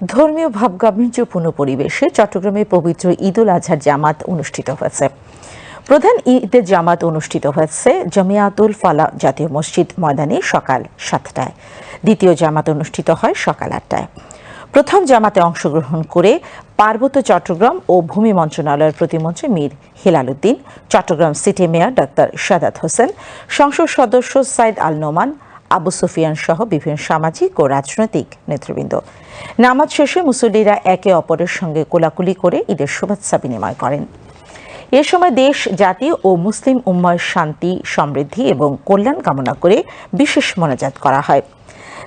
ধর্মীয় ভাবগাম্ভীর্যপূর্ণ পরিবেশে চট্টগ্রামে পবিত্র ঈদুল আজহার জামাত অনুষ্ঠিত হয়েছে। প্রধান ঈদের জামাত অনুষ্ঠিত হয়েছে জামিয়াতুল ফালাহ জাতীয় মসজিদ ময়দানে সকাল 7টায়। দ্বিতীয় জামাত অনুষ্ঠিত হয় সকাল 8টায়। প্রথম জামাতে অংশগ্রহণ করে পার্বত্য চট্টগ্রাম ও ভূমি মন্ত্রণালয়ের প্রতিমন্ত্রী মীর হেলাল উদ্দিন, চট্টগ্রাম সিটি মেয়র ডাক্তার সাদাত হোসেন, সংসদ সদস্য সাইদ আল নোমান, আবু সুফিয়ান সহ বিভিন্ন সামাজিক ও রাজনৈতিক নেতৃবৃন্দ। নামাজ শেষে মুসল্লিরা একে অপরের সঙ্গে কোলাকুলি করে ঈদের শুভেচ্ছা বিনিময় করেন। এ সময় দেশ, জাতি ও মুসলিম উম্মার শান্তি, সমৃদ্ধি এবং কল্যাণ কামনা করে বিশেষ মোনাজাত করা হয়।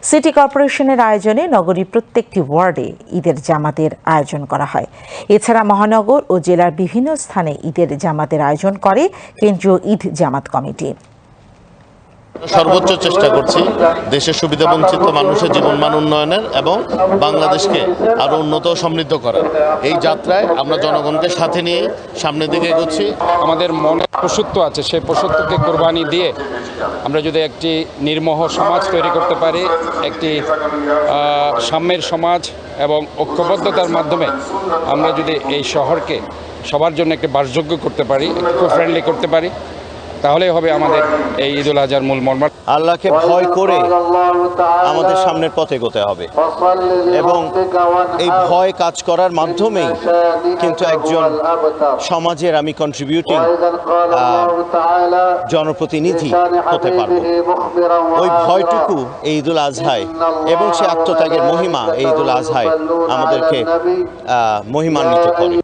সিটি কর্পোরেশনের আয়োজনে নগরীর প্রত্যেকটি ওয়ার্ডে ঈদের জামাতের আয়োজন করা হয়। এছাড়া মহানগর ও জেলার বিভিন্ন স্থানে ঈদের জামাতের আয়োজন করে কেন্দ্রীয় ঈদ জামাত কমিটি। সর্বোচ্চ চেষ্টা করছি দেশের সুবিধাবঞ্চিত মানুষের জীবনমান উন্নয়নের এবং বাংলাদেশকে আরো উন্নত ও সমৃদ্ধ করার এই যাত্রায় আমরা জনগণকে সাথে নিয়ে সামনের দিকে এগোচ্ছি। আমাদের মনে পশুত্ব আছে, সেই পশুত্বকে কোরবানি দিয়ে আমরা যদি একটি নির্মোহ সমাজ তৈরি করতে পারি, একটি সাম্যের সমাজ এবং ঐক্যবদ্ধতার মাধ্যমে আমরা যদি এই শহরকে সবার জন্য একটি বাসযোগ্য করতে পারি, ইকো ফ্রেন্ডলি করতে পারি, তাহলেই হবে আমাদের এই ঈদুল আজহার মূল মর্ম। আল্লাহকে ভয় করে আমাদের সামনের পথে এগোতে হবে এবং এই ভয় কাজ করার মাধ্যমেই কিন্তু একজন সমাজের আমি কন্ট্রিবিউটিং জনপ্রতিনিধি হতে পারবো। ওই ভয়টুকু এই ঈদুল আজহায় এবং সে আত্মত্যাগের মহিমা এই ঈদুল আজহায় আমাদেরকে মহিমান্বিত করে।